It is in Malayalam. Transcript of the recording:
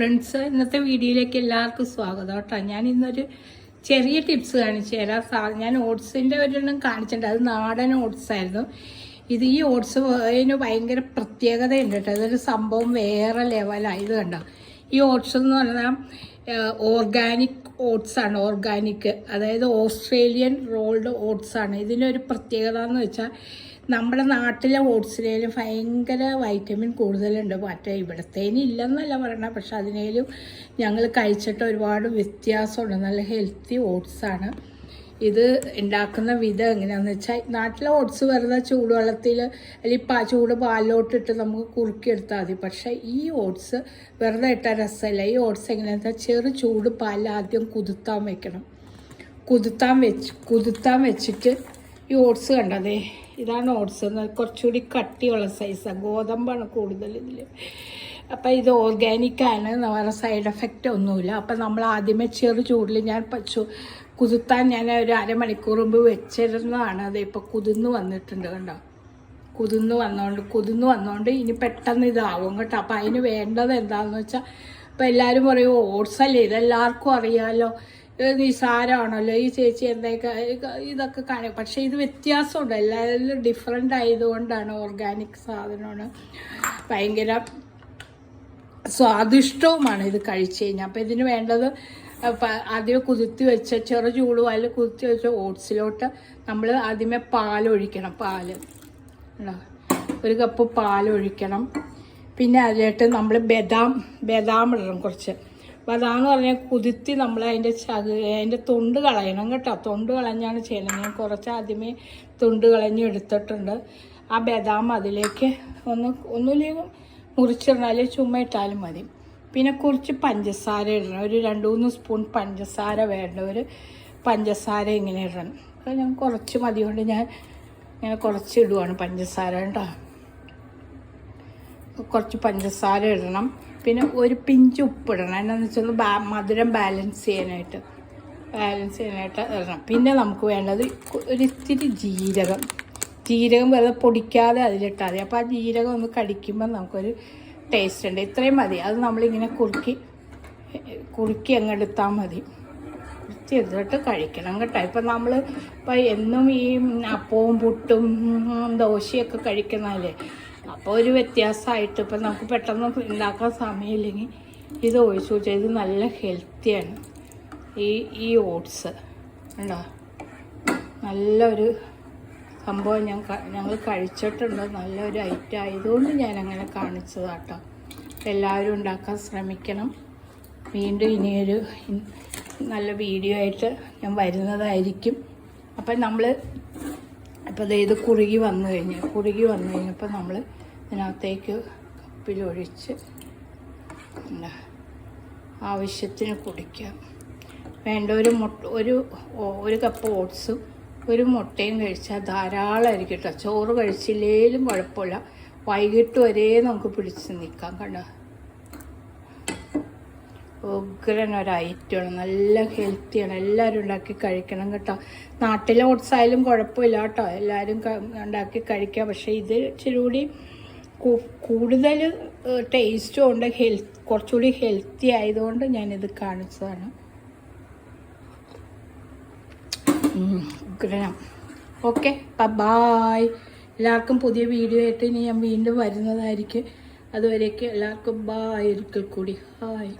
ഫ്രണ്ട്സ്, ഇന്നത്തെ വീഡിയോയിലേക്ക് എല്ലാവർക്കും സ്വാഗതം കേട്ടോ. ഞാൻ ഇന്നൊരു ചെറിയ ടിപ്സ് കാണിച്ചു തരാം. ഞാൻ ഓട്സിൻ്റെ ഒരെണ്ണം കാണിച്ചിട്ടുണ്ട്. അത് നാടൻ ഓട്സ് ആയിരുന്നു. ഈ ഓട്സ് അതിന് ഭയങ്കര പ്രത്യേകതയുണ്ട് കേട്ടോ. ഇതൊരു സംഭവം വേറെ ലെവലായത് കണ്ടോ. ഈ ഓട്സ് എന്ന് പറഞ്ഞാൽ ഓർഗാനിക് ഓട്സാണ്. ഓർഗാനിക്, അതായത് ഓസ്ട്രേലിയൻ റോൾഡ് ഓട്സാണ്. ഇതിനൊരു പ്രത്യേകത എന്ന് വെച്ചാൽ നമ്മുടെ നാട്ടിലെ ഓട്സിനേലും ഭയങ്കര വൈറ്റമിൻ കൂടുതലുണ്ട്. മറ്റേ ഇവിടത്തേന് ഇല്ലെന്നല്ല പറയണത്, പക്ഷെ അതിനേലും ഞങ്ങൾ കഴിച്ചിട്ട് ഒരുപാട് വ്യത്യാസമുണ്ട്. നല്ല ഹെൽത്തി ഓട്സാണ്. ഇത് ഉണ്ടാക്കുന്ന വിധം എങ്ങനെയാണെന്ന് വെച്ചാൽ, നാട്ടിലെ ഓട്സ് വെറുതെ ചൂടുവെള്ളത്തിൽ അല്ലെങ്കിൽ ചൂട് പാലിലോട്ടിട്ട് നമുക്ക് കുറുക്കിയെടുത്താൽ മതി. പക്ഷേ ഈ ഓട്സ് വെറുതെ ഇട്ട രസമല്ല. ഈ ഓട്സ് എങ്ങനെയാണെന്ന് വെച്ചാൽ ചെറു ചൂട് പാലിൽ ആദ്യം കുതിർത്താൻ വെക്കണം. കുതിർത്താൻ വെച്ചിട്ട് ഈ ഓട്സ് കണ്ടതേ, ഇതാണ് ഓട്സ്. കുറച്ചുകൂടി കട്ടിയുള്ള സൈസാണ്. ഗോതമ്പാണ് കൂടുതൽ ഇതിൽ. അപ്പം ഇത് ഓർഗാനിക്കാണ്, വേറെ സൈഡ് എഫക്റ്റ് ഒന്നുമില്ല. അപ്പം നമ്മൾ ആദ്യമേ ചെറു ചൂടിൽ കുതിർത്താൻ ഞാൻ ഒരു അരമണിക്കൂർ മുമ്പ് വെച്ചിരുന്നതാണ്. അത് ഇപ്പോൾ കുതിർന്ന് വന്നിട്ടുണ്ട് കണ്ടോ. കുതിർന്ന് വന്നോണ്ട് ഇനി പെട്ടെന്ന് ഇതാവും കേട്ടോ. അപ്പം അതിന് വേണ്ടത് എന്താണെന്ന് വെച്ചാൽ, ഇപ്പം എല്ലാവരും പറയും ഓട്സ് അല്ലേ, ഇതെല്ലാവർക്കും അറിയാമല്ലോ, നിസാരമാണല്ലോ, ഈ ചേച്ചി എന്തൊക്കെ ഇതൊക്കെ കാണും. പക്ഷേ ഇത് വ്യത്യാസമുണ്ട്. എല്ലാവരും ഡിഫറെൻ്റ് ആയതുകൊണ്ടാണ്. ഓർഗാനിക് സാധനമാണ്, ഭയങ്കര സ്വാദിഷ്ടവുമാണ് ഇത് കഴിച്ച് കഴിഞ്ഞാൽ. അപ്പോൾ ഇതിന് വേണ്ടത് ആദ്യമേ കുതിർത്തി വെച്ച ചെറു ചൂടുപാലിൽ കുതിർത്തി വെച്ച ഓട്സിലോട്ട് നമ്മൾ ആദ്യമേ പാലൊഴിക്കണം. ഒരു കപ്പ് പാലൊഴിക്കണം. പിന്നെ അതിലോട്ട് നമ്മൾ ബദാം ഇടണം. കുറച്ച് ബദാം എന്ന് പറഞ്ഞാൽ കുതിർത്തി നമ്മൾ അതിൻ്റെ തൊണ്ട് കളയണം കേട്ടോ. തൊണ്ട് കളഞ്ഞാണ് ചെയ്യുന്നത്. ഞാൻ കുറച്ച് ആദ്യമേ തൊണ്ട് കളഞ്ഞ് എടുത്തിട്ടുണ്ട്. ആ ബദാം അതിലേക്ക് ഒന്നുമില്ലെങ്കിൽ മുറിച്ചിടണം, ചുമ്മാ ഇട്ടാലും മതി. പിന്നെ കുറച്ച് പഞ്ചസാര ഇടണം. ഒരു 2-3 സ്പൂൺ പഞ്ചസാര വേണ്ടവർ പഞ്ചസാര ഇങ്ങനെ ഇടണം. അപ്പോൾ ഞാൻ കുറച്ച് മതി കൊണ്ട് ഞാൻ ഇങ്ങനെ കുറച്ച് ഇടുവാണ് പഞ്ചസാര കേട്ടോ. കുറച്ച് പഞ്ചസാര ഇടണം. പിന്നെ ഒരു പിഞ്ച് ഉപ്പിടണം. എന്നാന്ന് വെച്ചാൽ മധുരം ബാലൻസ് ചെയ്യാനായിട്ട് ഇടണം. പിന്നെ നമുക്ക് വേണ്ടത് ഒരിത്തിരി ജീരകം വെറുതെ പൊടിക്കാതെ അതിലിട്ടാൽ മതി. അപ്പോൾ ആ ജീരകം ഒന്ന് കടിക്കുമ്പോൾ നമുക്കൊരു ടേസ്റ്റ് ഉണ്ട്. ഇത്രയും മതി. അത് നമ്മളിങ്ങനെ കുറുക്കി അങ്ങ് എടുത്താൽ മതി. കുറുക്കി എടുത്തിട്ട് കഴിക്കണം കേട്ടോ. ഇപ്പം എന്നും ഈ അപ്പവും പുട്ടും ദോശയൊക്കെ കഴിക്കുന്നതല്ലേ, അപ്പോൾ ഒരു വ്യത്യാസമായിട്ട് ഇപ്പം നമുക്ക് പെട്ടെന്ന് ഉണ്ടാക്കാൻ സമയമില്ലെങ്കിൽ ഇത് ഒഴിച്ചു വെച്ചാൽ ഇത് നല്ല ഹെൽത്തിയാണ്. ഈ ഓട്സ് ഉണ്ടോ, നല്ലൊരു സംഭവം. ഞങ്ങൾ കഴിച്ചിട്ടുണ്ട്. നല്ലൊരു ഐറ്റം ആയതുകൊണ്ട് ഞാനങ്ങനെ കാണിച്ചതാട്ടോ. എല്ലാവരും ഉണ്ടാക്കാൻ ശ്രമിക്കണം. വീണ്ടും ഇനിയൊരു നല്ല വീഡിയോ ആയിട്ട് ഞാൻ വരുന്നതായിരിക്കും. അപ്പം ഇത് കുറുകി വന്നു കഴിഞ്ഞപ്പോൾ നമ്മൾ ഇതിനകത്തേക്ക് കപ്പിലൊഴിച്ച് ആവശ്യത്തിന് കുടിക്കാം. വേണ്ട ഒരു കപ്പ് ഓട്സും ഒരു മുട്ടയും കഴിച്ചാൽ ധാരാളമായിരിക്കും കേട്ടോ. ചോറ് കഴിച്ചില്ലേലും കുഴപ്പമില്ല. വൈകിട്ട് വരെ നമുക്ക് പിടിച്ച് നിൽക്കാം കണ്ടോ. ഉഗ്രനൊരു ഐറ്റമാണ്, നല്ല ഹെൽത്തിയാണ്. എല്ലാവരും ഉണ്ടാക്കി കഴിക്കണം കേട്ടോ. നാട്ടിലെ ഓട്സ് ആയാലും കുഴപ്പമില്ല കേട്ടോ, എല്ലാവരും ഉണ്ടാക്കി കഴിക്കാം. പക്ഷേ ഇത് ഇച്ചിരി കൂടുതൽ ടേസ്റ്റും ഉണ്ട്, കുറച്ചുകൂടി ഹെൽത്തി ആയതുകൊണ്ട് ഞാനിത് കാണിച്ചതാണ്. ഉഗ്രനം. Okay, bye. എല്ലാവർക്കും പുതിയ വീഡിയോ ആയിട്ട് ഇനി ഞാൻ വീണ്ടും വരുന്നതായിരിക്കും. അതുവരേക്കും എല്ലാവർക്കും ബൈ. ഒരിക്കൽ കൂടി ഹായ്.